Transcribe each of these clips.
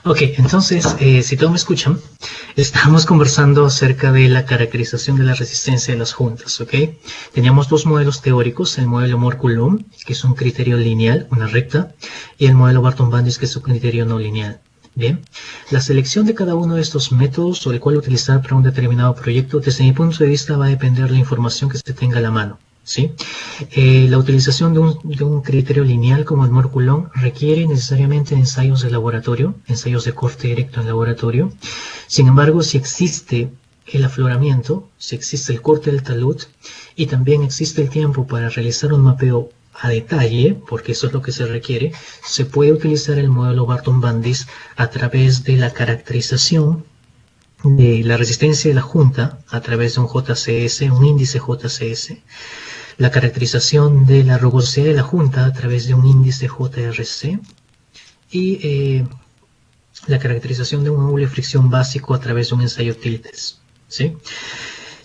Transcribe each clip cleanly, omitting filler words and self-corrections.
Ok, entonces, si todos me escuchan, estamos conversando acerca de la caracterización de la resistencia de las juntas, ¿ok? Teníamos dos modelos teóricos, el modelo Mohr-Coulomb, que es un criterio lineal, una recta, y el modelo Barton-Bandis, que es un criterio no lineal. Bien, la selección de cada uno de estos métodos o el cual utilizar para un determinado proyecto, desde mi punto de vista, va a depender de la información que se tenga a la mano, ¿sí? La utilización de un criterio lineal como el Mohr-Coulomb requiere necesariamente ensayos de laboratorio, ensayos de corte directo en laboratorio. Sin embargo, si existe el afloramiento, si existe el corte del talud y también existe el tiempo para realizar un mapeo a detalle, porque eso es lo que se requiere, se puede utilizar el modelo Barton-Bandis a través de la caracterización de la resistencia de la junta a través de un JCS, un índice JCS, la caracterización de la rugosidad de la junta a través de un índice JRC y la caracterización de un ángulo de fricción básico a través de un ensayo tildes, ¿sí?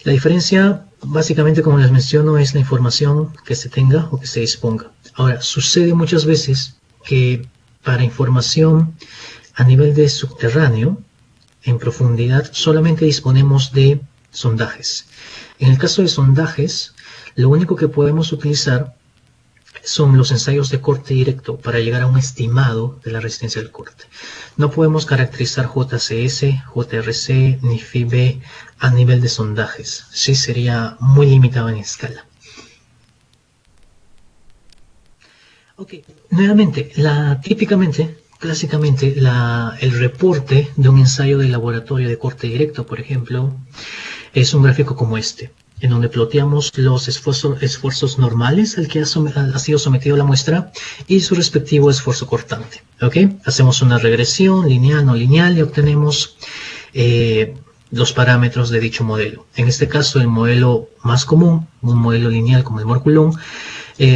La diferencia, básicamente, como les menciono, es la información que se tenga o que se disponga. Ahora, sucede muchas veces que para información a nivel de subterráneo, en profundidad, solamente disponemos de sondajes. En el caso de sondajes, lo único que podemos utilizar son los ensayos de corte directo para llegar a un estimado de la resistencia del corte. No podemos caracterizar JCS, JRC ni FIB a nivel de sondajes. Sí, sería muy limitado en escala. Ok, nuevamente, clásicamente, el reporte de un ensayo de laboratorio de corte directo, por ejemplo, es un gráfico como este, en donde ploteamos los esfuerzos normales al que ha sido sometido la muestra y su respectivo esfuerzo cortante. ¿Okay? Hacemos una regresión lineal, no lineal y obtenemos los parámetros de dicho modelo. En este caso, el modelo más común, un modelo lineal como el Mohr-Coulomb,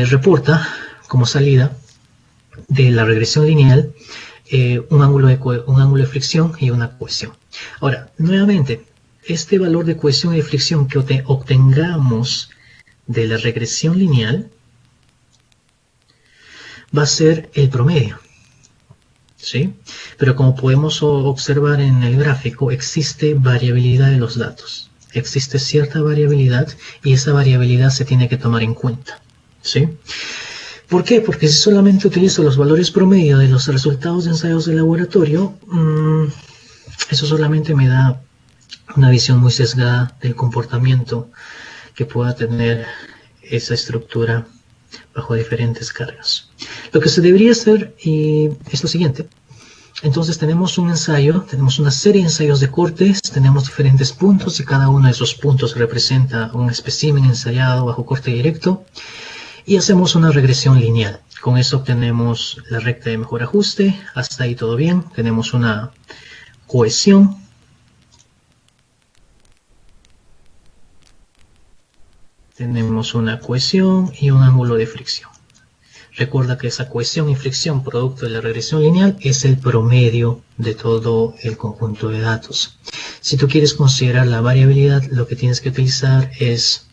reporta como salida de la regresión lineal un ángulo de fricción y una cohesión. Ahora, nuevamente, este valor de cohesión y de fricción que obtengamos de la regresión lineal va a ser el promedio, ¿sí? Pero como podemos observar en el gráfico, existe variabilidad de los datos. Existe cierta variabilidad y esa variabilidad se tiene que tomar en cuenta, ¿sí? ¿Por qué? Porque si solamente utilizo los valores promedio de los resultados de ensayos de laboratorio, eso solamente me da una visión muy sesgada del comportamiento que pueda tener esa estructura bajo diferentes cargas. Lo que se debería hacer es lo siguiente. Entonces tenemos un ensayo, tenemos una serie de ensayos de cortes, tenemos diferentes puntos y cada uno de esos puntos representa un espécimen ensayado bajo corte directo y hacemos una regresión lineal. Con eso obtenemos la recta de mejor ajuste, hasta ahí todo bien. Tenemos una cohesión. Tenemos una cohesión y un ángulo de fricción. Recuerda que esa cohesión y fricción producto de la regresión lineal es el promedio de todo el conjunto de datos. Si tú quieres considerar la variabilidad, lo que tienes que utilizar es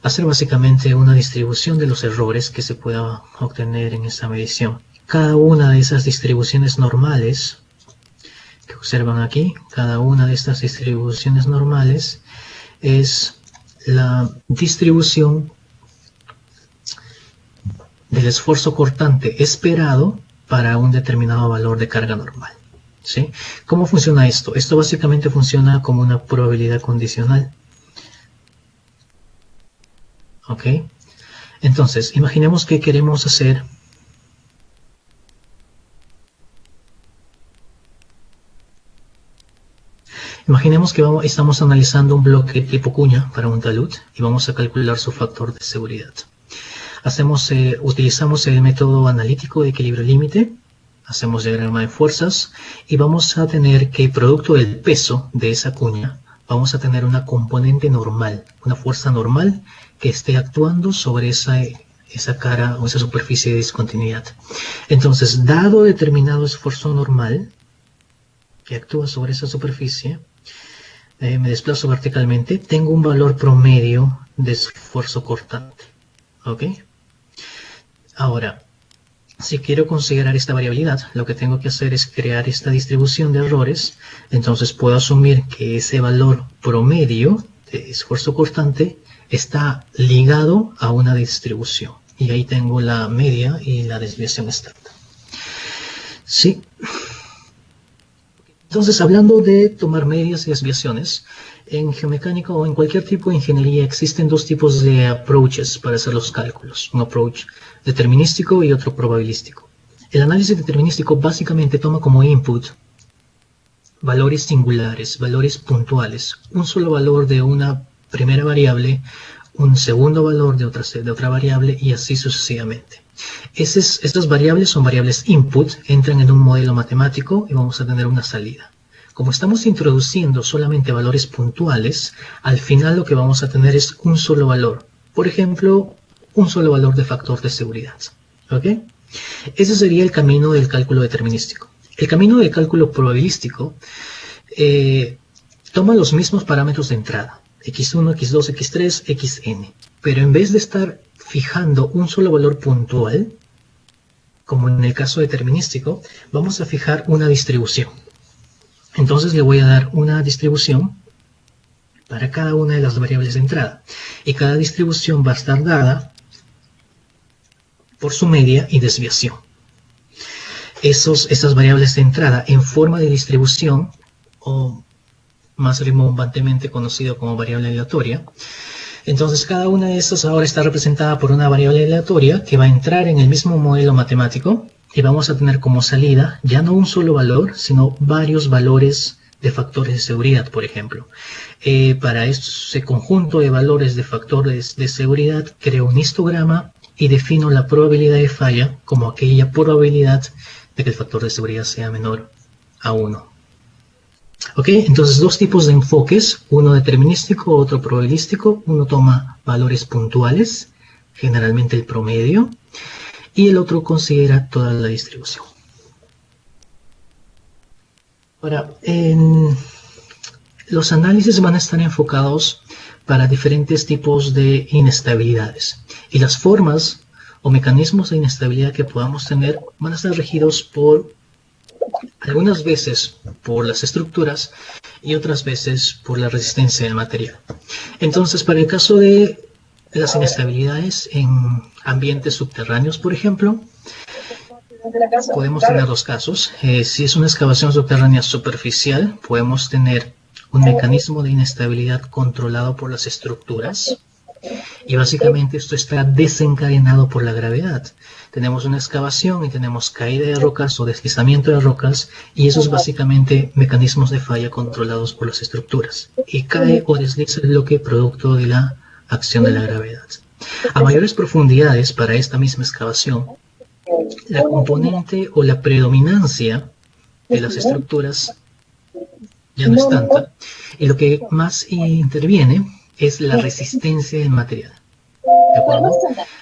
hacer básicamente una distribución de los errores que se pueda obtener en esta medición. Cada una de esas distribuciones normales que observan aquí, cada una de estas distribuciones normales es la distribución del esfuerzo cortante esperado para un determinado valor de carga normal, ¿sí? ¿Cómo funciona esto? Esto básicamente funciona como una probabilidad condicional. ¿Ok? Entonces, imaginemos que queremos hacer Imaginemos que estamos analizando un bloque tipo cuña para un talud y vamos a calcular su factor de seguridad. Utilizamos el método analítico de equilibrio límite, hacemos diagrama de fuerzas y vamos a tener que, producto del peso de esa cuña, vamos a tener una componente normal, una fuerza normal que esté actuando sobre esa cara o esa superficie de discontinuidad. Entonces, dado determinado esfuerzo normal que actúa sobre esa superficie, me desplazo verticalmente, tengo un valor promedio de esfuerzo cortante. ¿Ok? Ahora, Si quiero considerar esta variabilidad, lo que tengo que hacer es crear esta distribución de errores. Entonces puedo asumir que ese valor promedio de esfuerzo cortante está ligado a una distribución. Y ahí tengo la media y la desviación estándar. Sí. Entonces, hablando de tomar medias y desviaciones, en geomecánica o en cualquier tipo de ingeniería existen dos tipos de approaches para hacer los cálculos. Un approach determinístico y otro probabilístico. El análisis determinístico básicamente toma como input valores singulares, valores puntuales, un solo valor de una primera variable, un segundo valor de otra variable y así sucesivamente. Estas variables son variables input, entran en un modelo matemático y vamos a tener una salida. Como estamos introduciendo solamente valores puntuales, al final lo que vamos a tener es un solo valor. Por ejemplo, un solo valor de factor de seguridad. ¿Ok? Ese sería el camino del cálculo determinístico. El camino del cálculo probabilístico toma los mismos parámetros de entrada, x1, x2, x3, xn. Pero en vez de estar fijando un solo valor puntual, como en el caso determinístico, vamos a fijar una distribución. Entonces le voy a dar una distribución para cada una de las variables de entrada. Y cada distribución va a estar dada por su media y desviación. Estas variables de entrada en forma de distribución, o más rimbombantemente conocido como variable aleatoria. Entonces cada una de estas ahora está representada por una variable aleatoria que va a entrar en el mismo modelo matemático y vamos a tener como salida ya no un solo valor, sino varios valores de factores de seguridad, por ejemplo. Para ese conjunto de valores de factores de seguridad creo un histograma y defino la probabilidad de falla como aquella probabilidad de que el factor de seguridad sea menor a 1. ¿Ok? Entonces dos tipos de enfoques, uno determinístico, otro probabilístico. Uno toma valores puntuales, generalmente el promedio, y el otro considera toda la distribución. Ahora, los análisis van a estar enfocados para diferentes tipos de inestabilidades. Y las formas o mecanismos de inestabilidad que podamos tener van a estar regidos por, algunas veces por las estructuras y otras veces por la resistencia del material. Entonces, para el caso de las inestabilidades en ambientes subterráneos, por ejemplo, podemos tener dos casos. Si es una excavación subterránea superficial, podemos tener un mecanismo de inestabilidad controlado por las estructuras. Y básicamente esto está desencadenado por la gravedad. Tenemos una excavación y tenemos caída de rocas o deslizamiento de rocas, y esos básicamente mecanismos de falla controlados por las estructuras. Y cae o desliza el bloque producto de la acción de la gravedad. A mayores profundidades para esta misma excavación, la componente o la predominancia de las estructuras ya no es tanta, y lo que más interviene es la resistencia del material. ¿De acuerdo?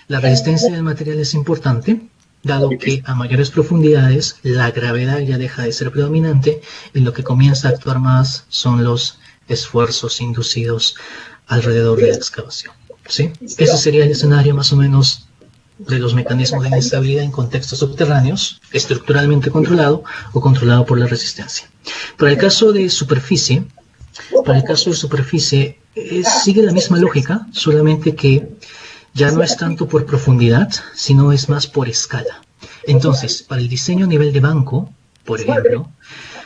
La resistencia del material es importante, dado que a mayores profundidades la gravedad ya deja de ser predominante y lo que comienza a actuar más son los esfuerzos inducidos alrededor de la excavación. ¿Sí? Ese sería el escenario más o menos de los mecanismos de inestabilidad en contextos subterráneos, estructuralmente controlado o controlado por la resistencia. Para el caso de superficie, sigue la misma lógica, solamente que ya no es tanto por profundidad, sino es más por escala. Entonces, para el diseño a nivel de banco, por ejemplo,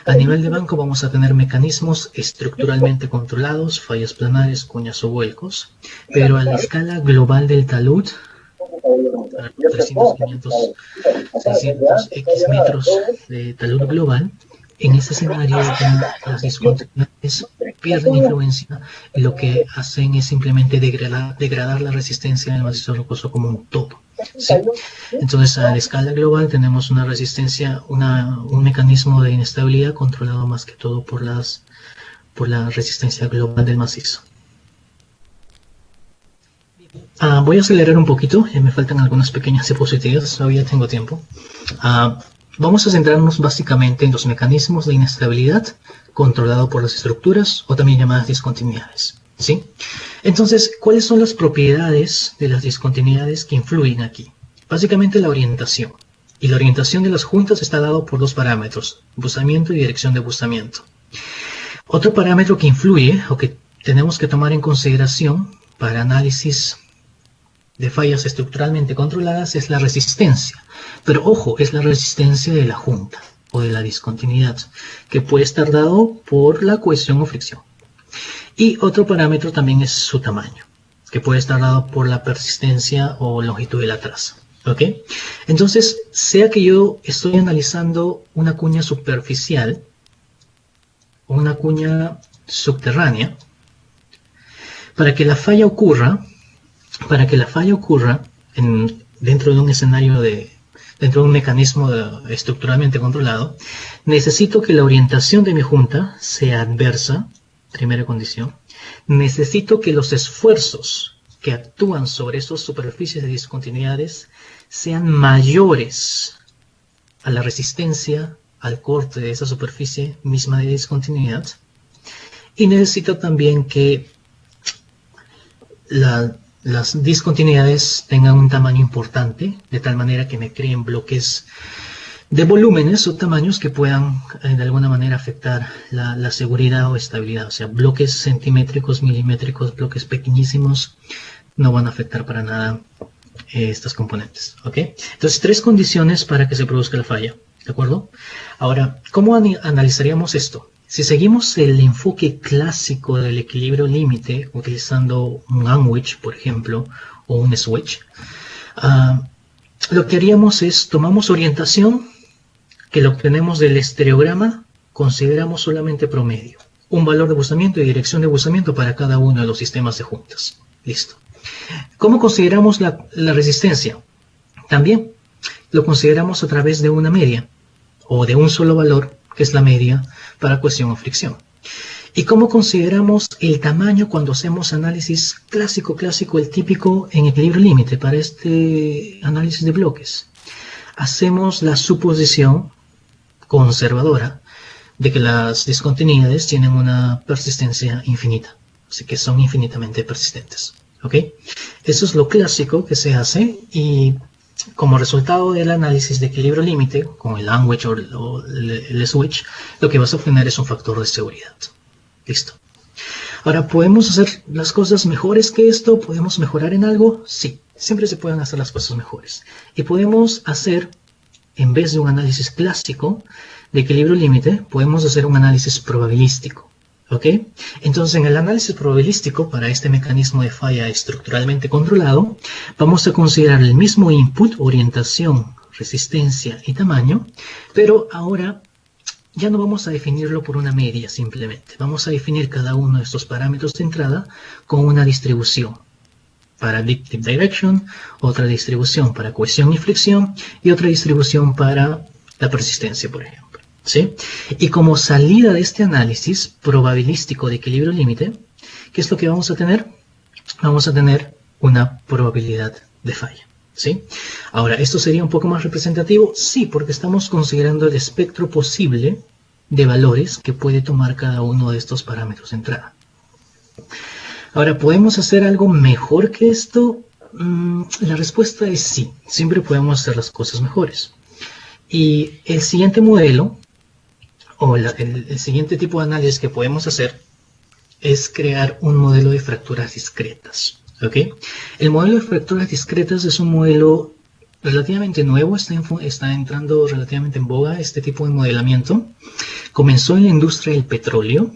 a nivel de banco vamos a tener mecanismos estructuralmente controlados, fallas planares, cuñas o vuelcos, pero a la escala global del talud, 300, 500, 600 X metros de talud global, en ese escenario ya las discontinuidades pierden influencia y lo que hacen es simplemente degradar la resistencia del macizo rocoso como un todo. ¿Sí? Entonces a la escala global tenemos una resistencia, un mecanismo de inestabilidad controlado más que todo por la resistencia global del macizo. Voy a acelerar un poquito, ya me faltan algunas pequeñas diapositivas, todavía tengo tiempo. Vamos a centrarnos básicamente en los mecanismos de inestabilidad controlado por las estructuras o también llamadas discontinuidades. ¿Sí? Entonces, ¿cuáles son las propiedades de las discontinuidades que influyen aquí? Básicamente la orientación. Y la orientación de las juntas está dado por dos parámetros, buzamiento y dirección de buzamiento. Otro parámetro que influye o que tenemos que tomar en consideración para análisis de fallas estructuralmente controladas es la resistencia. Pero ojo, es la resistencia de la junta o de la discontinuidad, que puede estar dado por la cohesión o fricción. Y otro parámetro también es su tamaño, que puede estar dado por la persistencia o longitud de la traza. ¿Ok? Entonces, sea que yo estoy analizando una cuña superficial o una cuña subterránea, para que la falla ocurra dentro de un escenario dentro de un mecanismo estructuralmente controlado, necesito que la orientación de mi junta sea adversa, primera condición. Necesito que los esfuerzos que actúan sobre esas superficies de discontinuidades sean mayores a la resistencia al corte de esa superficie misma de discontinuidad. Y necesito también que las discontinuidades tengan un tamaño importante, de tal manera que me creen bloques de volúmenes o tamaños que puedan de alguna manera afectar la seguridad o estabilidad. O sea, bloques centimétricos, milimétricos, bloques pequeñísimos no van a afectar para nada estas componentes. ¿Ok? Entonces, tres condiciones para que se produzca la falla. ¿De acuerdo? Ahora, ¿cómo analizaríamos esto? Si seguimos el enfoque clásico del equilibrio límite, utilizando un Unwich, por ejemplo, o un switch, lo que haríamos es, tomamos orientación, que lo obtenemos del estereograma, consideramos solamente promedio, un valor de buzamiento y dirección de buzamiento para cada uno de los sistemas de juntas. Listo. ¿Cómo consideramos la resistencia? También lo consideramos a través de una media, o de un solo valor, que es la media, para cohesión o fricción. ¿Y cómo consideramos el tamaño cuando hacemos análisis clásico, el típico en equilibrio límite para este análisis de bloques? Hacemos la suposición conservadora de que las discontinuidades tienen una persistencia infinita, así que son infinitamente persistentes. ¿Ok? Eso es lo clásico que se hace, y como resultado del análisis de equilibrio límite, con el Unwich o el switch, lo que vas a obtener es un factor de seguridad. Listo. Ahora, ¿podemos hacer las cosas mejores que esto? ¿Podemos mejorar en algo? Sí, siempre se pueden hacer las cosas mejores. Y podemos hacer, en vez de un análisis clásico de equilibrio límite, podemos hacer un análisis probabilístico. ¿Ok? Entonces, en el análisis probabilístico para este mecanismo de falla estructuralmente controlado, vamos a considerar el mismo input, orientación, resistencia y tamaño, pero ahora ya no vamos a definirlo por una media simplemente. Vamos a definir cada uno de estos parámetros de entrada con una distribución para Additive Direction, otra distribución para cohesión y fricción y otra distribución para la persistencia, por ejemplo. ¿Sí? Y como salida de este análisis probabilístico de equilibrio límite, ¿qué es lo que vamos a tener? Vamos a tener una probabilidad de falla. ¿Sí? Ahora, ¿esto sería un poco más representativo? Sí, porque estamos considerando el espectro posible de valores que puede tomar cada uno de estos parámetros de entrada. Ahora, ¿podemos hacer algo mejor que esto? La respuesta es sí, siempre podemos hacer las cosas mejores. Y el siguiente modelo, o el siguiente tipo de análisis que podemos hacer, es crear un modelo de fracturas discretas. ¿Ok? El modelo de fracturas discretas es un modelo relativamente nuevo, está entrando relativamente en boga este tipo de modelamiento. Comenzó en la industria del petróleo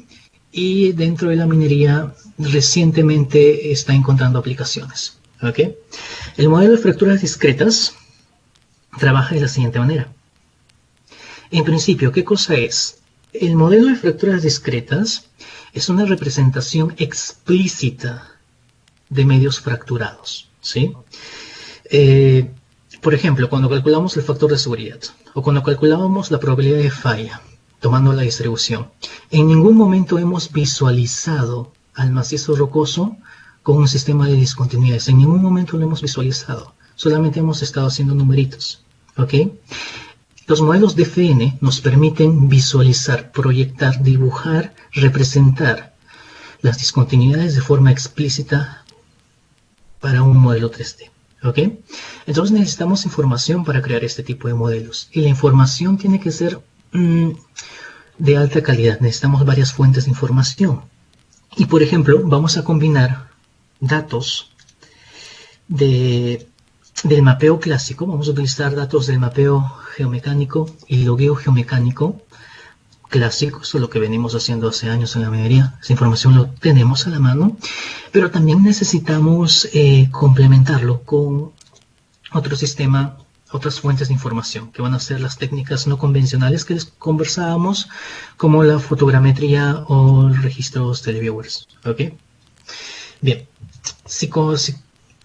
y dentro de la minería recientemente está encontrando aplicaciones. ¿Ok? El modelo de fracturas discretas trabaja de la siguiente manera. En principio, ¿qué cosa es? El modelo de fracturas discretas es una representación explícita de medios fracturados, ¿sí? Por ejemplo, cuando calculamos el factor de seguridad o cuando calculábamos la probabilidad de falla, tomando la distribución, en ningún momento hemos visualizado al macizo rocoso con un sistema de discontinuidades. En ningún momento lo hemos visualizado. Solamente hemos estado haciendo numeritos, ¿ok? Los modelos de FN nos permiten visualizar, proyectar, dibujar, representar las discontinuidades de forma explícita para un modelo 3D. ¿Ok? Entonces necesitamos información para crear este tipo de modelos. Y la información tiene que ser de alta calidad. Necesitamos varias fuentes de información. Y por ejemplo, vamos a combinar datos del mapeo clásico. Vamos a utilizar datos del mapeo geomecánico y logueo geomecánico clásico. Eso es lo que venimos haciendo hace años en la minería. Esa información lo tenemos a la mano. Pero también necesitamos complementarlo con otro sistema, otras fuentes de información, que van a ser las técnicas no convencionales que les conversábamos, como la fotogrametría o registros televiewers. ¿Ok? Bien, si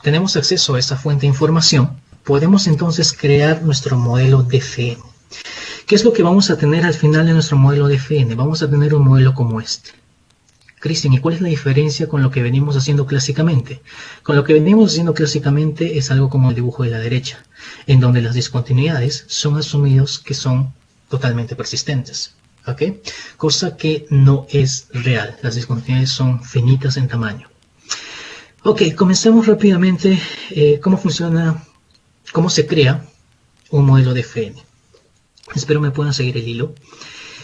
tenemos acceso a esa fuente de información, podemos entonces crear nuestro modelo DFN. ¿Qué es lo que vamos a tener al final de nuestro modelo DFN? Vamos a tener un modelo como este. Cristian, ¿y cuál es la diferencia con lo que venimos haciendo clásicamente? Con lo que venimos haciendo clásicamente es algo como el dibujo de la derecha, en donde las discontinuidades son asumidos que son totalmente persistentes, ¿ok? Cosa que no es real. Las discontinuidades son finitas en tamaño. Ok, comencemos rápidamente cómo funciona, cómo se crea un modelo de FN. Espero me puedan seguir el hilo.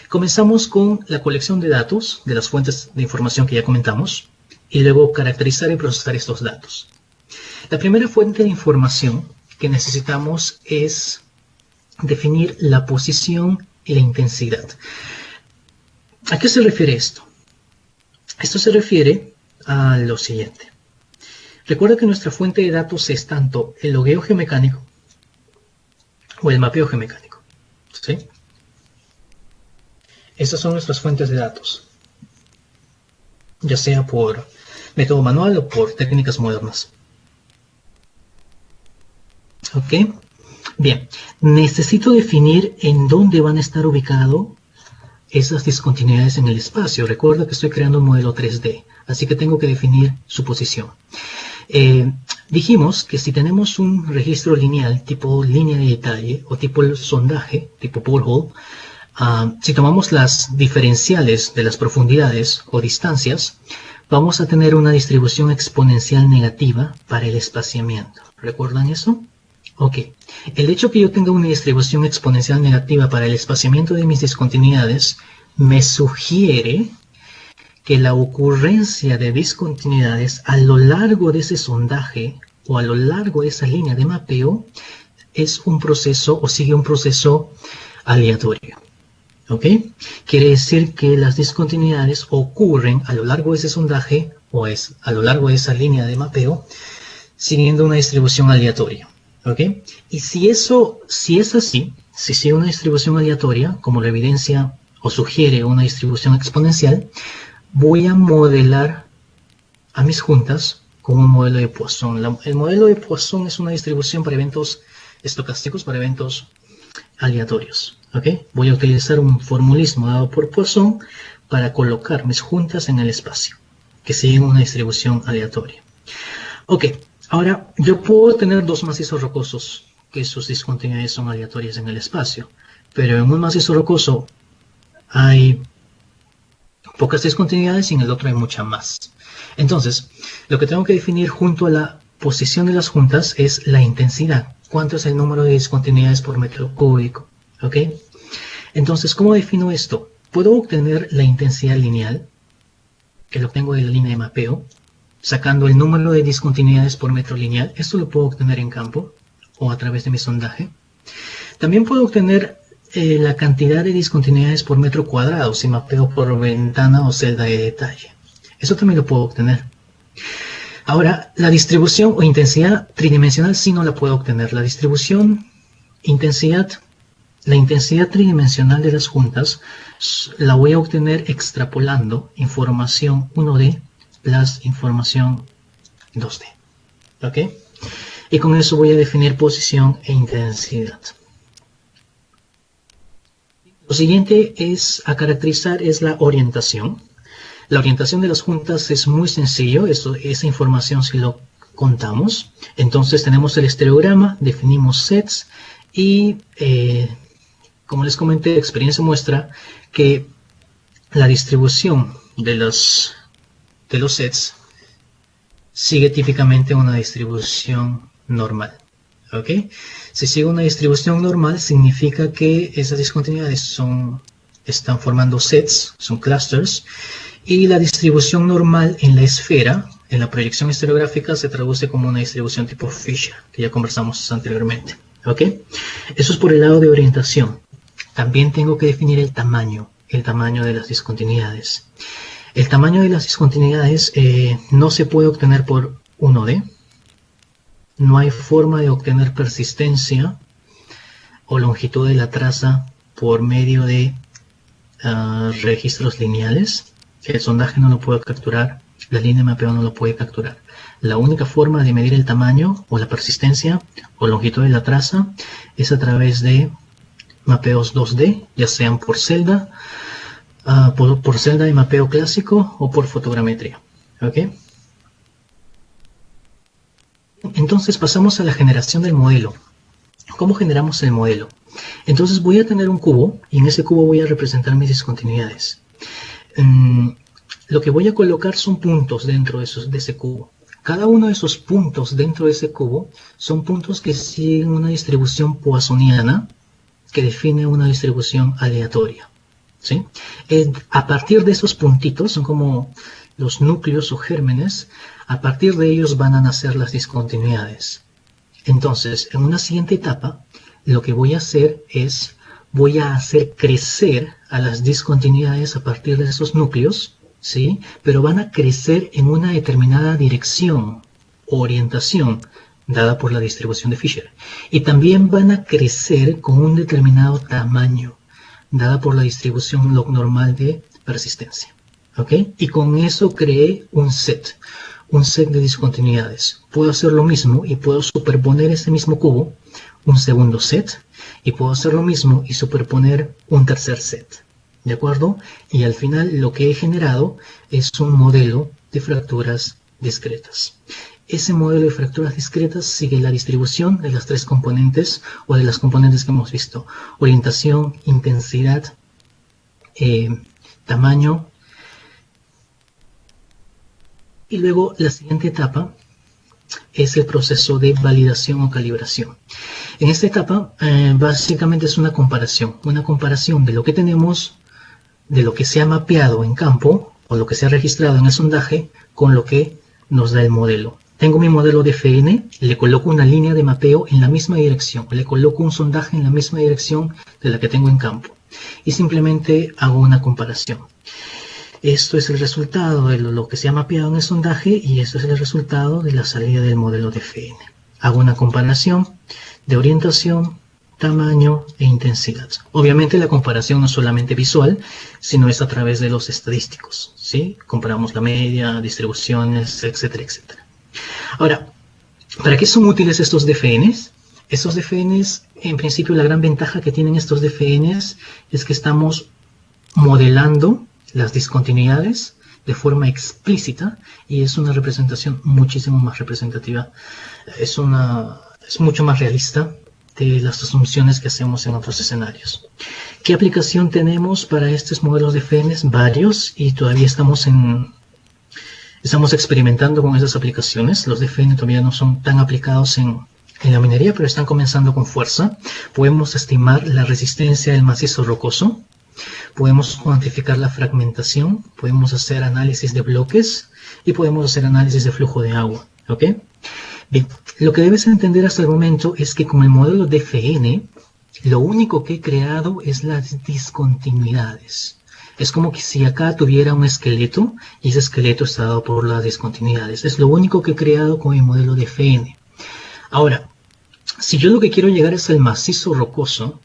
Comenzamos con la colección de datos de las fuentes de información que ya comentamos y luego caracterizar y procesar estos datos. La primera fuente de información que necesitamos es definir la posición y la intensidad. ¿A qué se refiere esto? Esto se refiere a lo siguiente. Recuerda que nuestra fuente de datos es tanto el logueo geomecánico o el mapeo geomecánico, ¿sí? Estas son nuestras fuentes de datos, ya sea por método manual o por técnicas modernas. ¿Ok? Bien, necesito definir en dónde van a estar ubicadas esas discontinuidades en el espacio. Recuerda que estoy creando un modelo 3D, así que tengo que definir su posición. Dijimos que si tenemos un registro lineal tipo línea de detalle o tipo sondaje, tipo borehole, si tomamos las diferenciales de las profundidades o distancias, vamos a tener una distribución exponencial negativa para el espaciamiento. ¿Recuerdan eso? Ok. El hecho que yo tenga una distribución exponencial negativa para el espaciamiento de mis discontinuidades me sugiere que la ocurrencia de discontinuidades a lo largo de ese sondaje o a lo largo de esa línea de mapeo es un proceso o sigue un proceso aleatorio. ¿Ok? Quiere decir que las discontinuidades ocurren a lo largo de ese sondaje o a lo largo de esa línea de mapeo siguiendo una distribución aleatoria. ¿Ok? Y si es así, si sigue una distribución aleatoria, como la evidencia o sugiere una distribución exponencial, voy a modelar a mis juntas con un modelo de Poisson. El modelo de Poisson es una distribución para eventos estocásticos, para eventos aleatorios. ¿Okay? Voy a utilizar un formulismo dado por Poisson para colocar mis juntas en el espacio, que siguen una distribución aleatoria. Ok, ahora yo puedo tener dos macizos rocosos que sus discontinuidades son aleatorias en el espacio, pero en un macizo rocoso hay pocas discontinuidades y en el otro hay mucha más. Entonces, lo que tengo que definir junto a la posición de las juntas es la intensidad. ¿Cuánto es el número de discontinuidades por metro cúbico? ¿Ok? Entonces, ¿cómo defino esto? Puedo obtener la intensidad lineal, que lo obtengo de la línea de mapeo, sacando el número de discontinuidades por metro lineal. Esto lo puedo obtener en campo o a través de mi sondaje. También puedo obtener la cantidad de discontinuidades por metro cuadrado si mapeo por ventana o celda de detalle. Eso también lo puedo obtener. Ahora, la distribución o intensidad tridimensional sí no la puedo obtener. La distribución, la intensidad tridimensional de las juntas la voy a obtener extrapolando información 1D plus información 2D. ¿Ok? Y con eso voy a definir posición e intensidad. Lo siguiente a caracterizar es la orientación. La orientación de las juntas es muy sencillo, esa información si lo contamos. Entonces tenemos el estereograma, definimos sets y como les comenté, la experiencia muestra que la distribución de los sets sigue típicamente una distribución normal. ¿Ok? Si sigo una distribución normal, significa que esas discontinuidades están formando sets, son clusters, y la distribución normal en la esfera, en la proyección estereográfica, se traduce como una distribución tipo Fisher, que ya conversamos anteriormente. ¿Ok? Eso es por el lado de orientación. También tengo que definir el tamaño de las discontinuidades. El tamaño de las discontinuidades no se puede obtener por 1D. No hay forma de obtener persistencia o longitud de la traza por medio de registros lineales. El sondaje no lo puede capturar, la línea de mapeo no lo puede capturar. La única forma de medir el tamaño o la persistencia o longitud de la traza es a través de mapeos 2D, ya sean por celda, por celda de mapeo clásico o por fotogrametría. ¿Ok? Entonces pasamos a la generación del modelo. ¿Cómo generamos el modelo? Entonces voy a tener un cubo y en ese cubo voy a representar mis discontinuidades. Lo que voy a colocar son puntos dentro de ese cubo. Cada uno de esos puntos dentro de ese cubo son puntos que siguen una distribución poissoniana que define una distribución aleatoria. ¿Sí? A partir de esos puntitos, son como los núcleos o gérmenes, a partir de ellos van a nacer las discontinuidades. Entonces, en una siguiente etapa, lo que voy a hacer es, voy a hacer crecer a las discontinuidades a partir de esos núcleos, ¿sí? Pero van a crecer en una determinada dirección o orientación dada por la distribución de Fisher. Y también van a crecer con un determinado tamaño dada por la distribución log normal de persistencia. ¿Ok? Y con eso creé un set de discontinuidades. Puedo hacer lo mismo y puedo superponer ese mismo cubo, un segundo set, y puedo hacer lo mismo y superponer un tercer set. ¿De acuerdo? Y al final lo que he generado es un modelo de fracturas discretas. Ese modelo de fracturas discretas sigue la distribución de las tres componentes o de las componentes que hemos visto: orientación, intensidad, tamaño. Y luego la siguiente etapa es el proceso de validación o calibración. En esta etapa básicamente es una comparación de lo que tenemos, de lo que se ha mapeado en campo o lo que se ha registrado en el sondaje con lo que nos da el modelo. Tengo mi modelo de FN, le coloco una línea de mapeo en la misma dirección, le coloco un sondaje en la misma dirección de la que tengo en campo y simplemente hago una comparación. Esto es el resultado de lo que se ha mapeado en el sondaje y esto es el resultado de la salida del modelo de FN. Hago una comparación de orientación, tamaño e intensidad. Obviamente la comparación no es solamente visual, sino es a través de los estadísticos, ¿sí? Comparamos la media, distribuciones, etcétera, etcétera. Ahora, ¿para qué son útiles estos DFNs? Estos DFNs, en principio, la gran ventaja que tienen estos DFNs es que estamos modelando las discontinuidades de forma explícita y es una representación muchísimo más representativa. Es mucho más realista de las asunciones que hacemos en otros escenarios. ¿Qué aplicación tenemos para estos modelos de DFNs? Varios, y todavía estamos experimentando con esas aplicaciones. Los DFN todavía no son tan aplicados en la minería, pero están comenzando con fuerza. Podemos estimar la resistencia del macizo rocoso. Podemos cuantificar la fragmentación. Podemos hacer análisis de bloques y podemos hacer análisis de flujo de agua. ¿Ok? Bien, lo que debes entender hasta el momento es que con el modelo DFN, lo único que he creado es las discontinuidades. Es como que si acá tuviera un esqueleto y ese esqueleto está dado por las discontinuidades. Es lo único que he creado con el modelo de FN. Ahora, si yo lo que quiero llegar es al macizo rocoso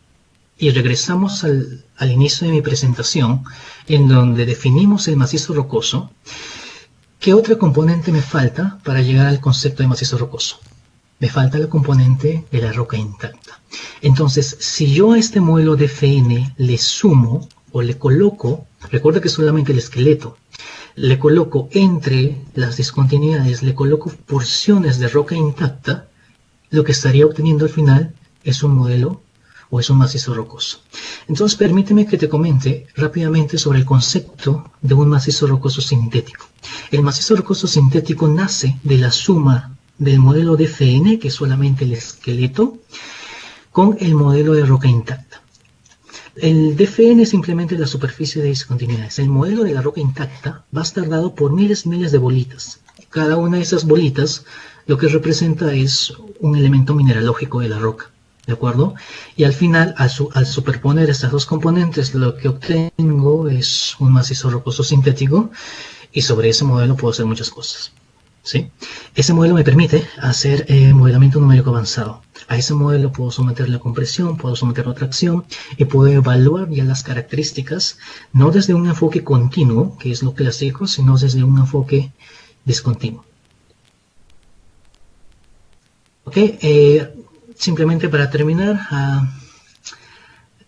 y regresamos al inicio de mi presentación en donde definimos el macizo rocoso, ¿qué otra componente me falta para llegar al concepto de macizo rocoso? Me falta la componente de la roca intacta. Entonces, si yo a este modelo de FN le sumo o le coloco, recuerda que solamente el esqueleto, le coloco entre las discontinuidades, le coloco porciones de roca intacta, lo que estaría obteniendo al final es un modelo o es un macizo rocoso. Entonces permíteme que te comente rápidamente sobre el concepto de un macizo rocoso sintético. El macizo rocoso sintético nace de la suma del modelo DFN, que es solamente el esqueleto, con el modelo de roca intacta. El DFN es simplemente la superficie de discontinuidades. El modelo de la roca intacta va a estar dado por miles y miles de bolitas. Cada una de esas bolitas lo que representa es un elemento mineralógico de la roca, ¿de acuerdo? Y al final, al superponer estas dos componentes, lo que obtengo es un macizo rocoso sintético y sobre ese modelo puedo hacer muchas cosas, ¿sí? Ese modelo me permite hacer modelamiento numérico avanzado. A ese modelo puedo someterle a compresión, puedo someterlo a tracción y puedo evaluar ya las características, no desde un enfoque continuo, que es lo clásico, sino desde un enfoque discontinuo. Ok, simplemente para terminar,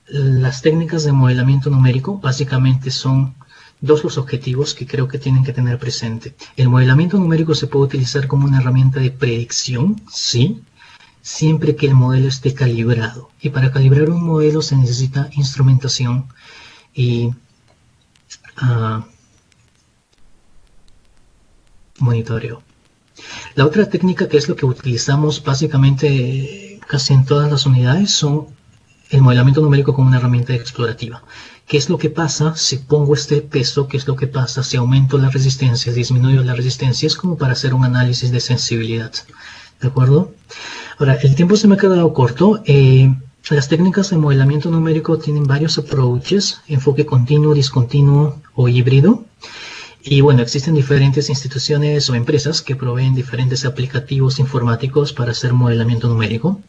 las técnicas de modelamiento numérico básicamente son dos los objetivos que creo que tienen que tener presente. El modelamiento numérico se puede utilizar como una herramienta de predicción, sí, siempre que el modelo esté calibrado. Y para calibrar un modelo se necesita instrumentación y monitoreo. La otra técnica, que es lo que utilizamos básicamente casi en todas las unidades, son el modelamiento numérico como una herramienta explorativa. ¿Qué es lo que pasa si pongo este peso? ¿Qué es lo que pasa si aumento la resistencia, disminuyo la resistencia? Es como para hacer un análisis de sensibilidad. ¿De acuerdo? Ahora, el tiempo se me ha quedado corto. Las técnicas de modelamiento numérico tienen varios approaches: enfoque continuo, discontinuo o híbrido. Y bueno, existen diferentes instituciones o empresas que proveen diferentes aplicativos informáticos para hacer modelamiento numérico.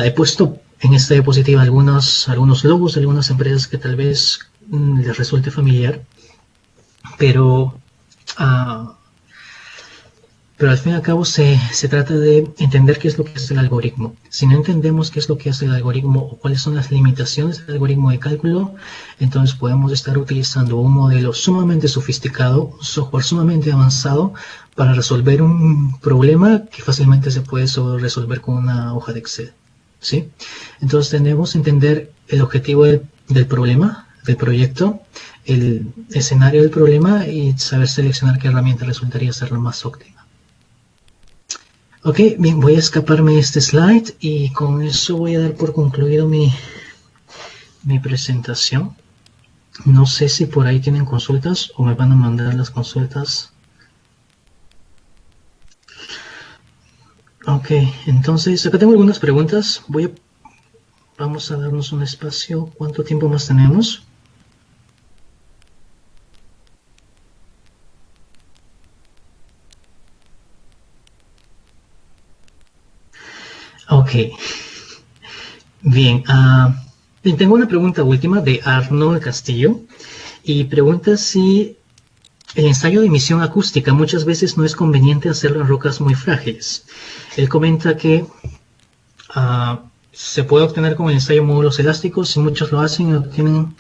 He puesto en esta diapositiva algunos logos de algunas empresas que tal vez les resulte familiar, pero al fin y al cabo se trata de entender qué es lo que hace el algoritmo. Si no entendemos qué es lo que hace el algoritmo o cuáles son las limitaciones del algoritmo de cálculo, entonces podemos estar utilizando un modelo sumamente sofisticado, un software sumamente avanzado para resolver un problema que fácilmente se puede resolver con una hoja de Excel, ¿sí? Entonces tenemos que entender el objetivo del problema, del proyecto, el escenario del problema y saber seleccionar qué herramienta resultaría ser la más óptima. Ok, bien, voy a escaparme de este slide y con eso voy a dar por concluido mi presentación. No sé si por ahí tienen consultas o me van a mandar las consultas. Ok, entonces acá tengo algunas preguntas. Vamos a darnos un espacio. ¿Cuánto tiempo más tenemos? Ok, bien. Tengo una pregunta última de Arnold Castillo y pregunta si el ensayo de emisión acústica muchas veces no es conveniente hacerlo en rocas muy frágiles. Él comenta que se puede obtener con el ensayo módulos elásticos y muchos lo hacen y obtienen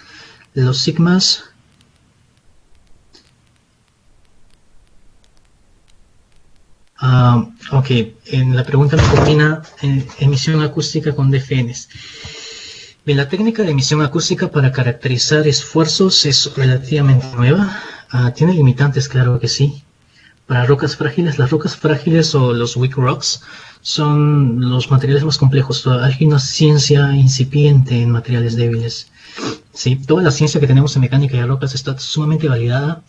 los sigmas. Ok, en la pregunta me combina emisión acústica con DFNs. Bien, la técnica de emisión acústica para caracterizar esfuerzos es relativamente nueva. Tiene limitantes, claro que sí. Para rocas frágiles, las rocas frágiles o los weak rocks son los materiales más complejos. Hay una ciencia incipiente en materiales débiles. Sí, toda la ciencia que tenemos en mecánica de rocas está sumamente validada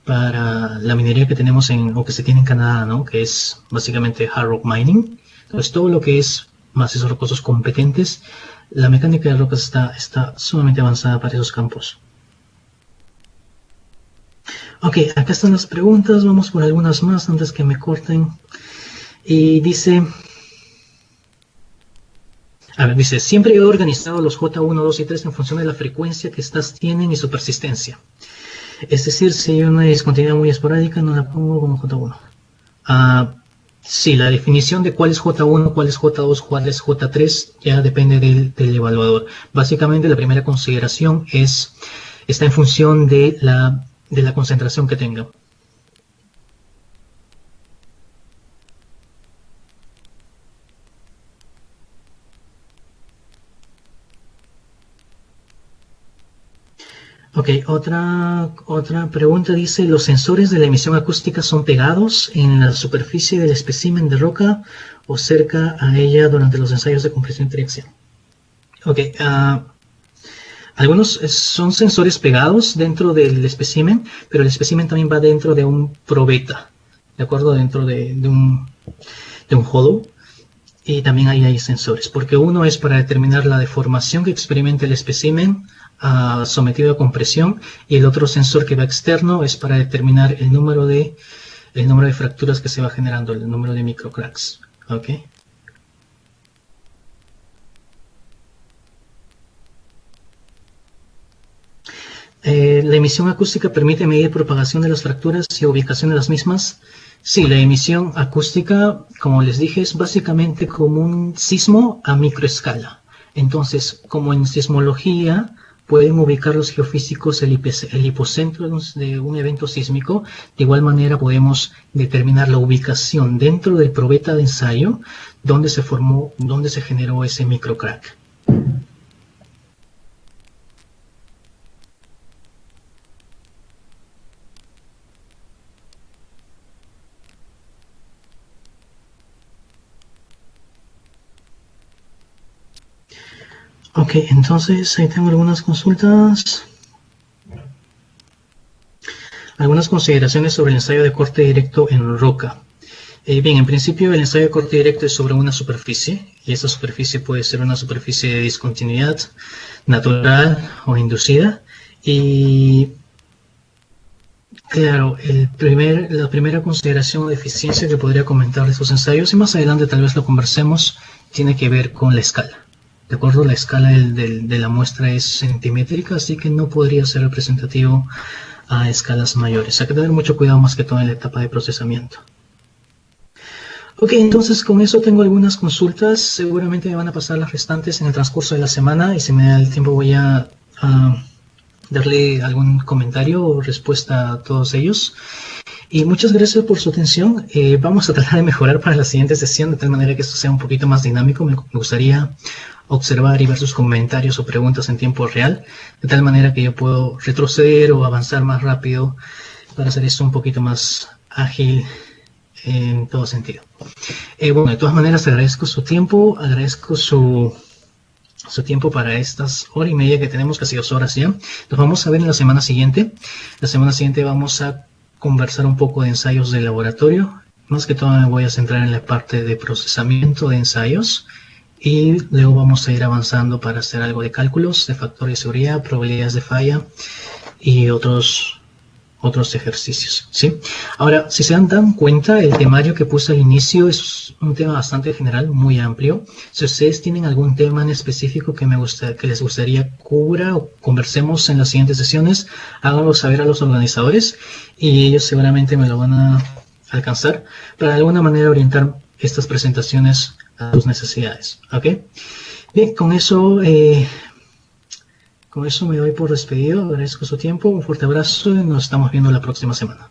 para la minería que tenemos o que se tiene en Canadá, ¿no? Que es básicamente hard rock mining. Entonces, todo lo que es macizos rocosos competentes, la mecánica de rocas está sumamente avanzada para esos campos. Ok, acá están las preguntas, vamos por algunas más antes que me corten. Y dice, siempre he organizado los J1, 2 y 3 en función de la frecuencia que estas tienen y su persistencia. Es decir, si hay una discontinuidad muy esporádica, no la pongo como J1. Sí, la definición de cuál es J1, cuál es J2, cuál es J3 ya depende del evaluador. Básicamente la primera consideración está en función de la concentración que tenga. Ok, otra pregunta dice, ¿los sensores de la emisión acústica son pegados en la superficie del espécimen de roca o cerca a ella durante los ensayos de compresión y tracción? Ok, algunos son sensores pegados dentro del espécimen, pero el espécimen también va dentro de un probeta, ¿de acuerdo? Dentro de un hollow. Y también ahí hay sensores, porque uno es para determinar la deformación que experimenta el espécimen sometido a compresión, y el otro sensor que va externo es para determinar el número de fracturas que se va generando, el número de microcracks. ¿Okay? ¿La emisión acústica permite medir propagación de las fracturas y ubicación de las mismas? Sí, la emisión acústica, como les dije, es básicamente como un sismo a microescala. Entonces, como en sismología pueden ubicar los geofísicos el hipocentro de un evento sísmico, de igual manera podemos determinar la ubicación dentro del probeta de ensayo donde se generó ese microcrack. Ok, entonces ahí tengo algunas consultas. Algunas consideraciones sobre el ensayo de corte directo en roca. Bien, en principio el ensayo de corte directo es sobre una superficie, y esa superficie puede ser una superficie de discontinuidad natural o inducida. Y claro, la primera consideración o deficiencia que podría comentar de estos ensayos, y más adelante tal vez lo conversemos, tiene que ver con la escala. ¿De acuerdo? La escala de la muestra es centimétrica, así que no podría ser representativo a escalas mayores. Hay que tener mucho cuidado más que todo en la etapa de procesamiento. Ok, entonces con eso tengo algunas consultas. Seguramente me van a pasar las restantes en el transcurso de la semana, y si me da el tiempo voy a darle algún comentario o respuesta a todos ellos. Y muchas gracias por su atención. Vamos a tratar de mejorar para la siguiente sesión, de tal manera que esto sea un poquito más dinámico. Me gustaría observar y ver sus comentarios o preguntas en tiempo real, de tal manera que yo puedo retroceder o avanzar más rápido para hacer esto un poquito más ágil en todo sentido. Bueno, de todas maneras agradezco su tiempo, agradezco su tiempo para estas hora y media que tenemos, casi 2 horas ya. Nos vamos a ver en la semana siguiente. La semana siguiente vamos a conversar un poco de ensayos de laboratorio. Más que todo me voy a centrar en la parte de procesamiento de ensayos, y luego vamos a ir avanzando para hacer algo de cálculos de factor de seguridad, probabilidades de falla y otros ejercicios, ¿sí? Ahora, si se dan cuenta, el temario que puse al inicio es un tema bastante general, muy amplio. Si ustedes tienen algún tema en específico que les gustaría cubra o conversemos en las siguientes sesiones, háganlo saber a los organizadores y ellos seguramente me lo van a alcanzar para de alguna manera orientar estas presentaciones a sus necesidades. ¿Ok? Bien, con eso me doy por despedido. Agradezco su tiempo, un fuerte abrazo y nos estamos viendo la próxima semana.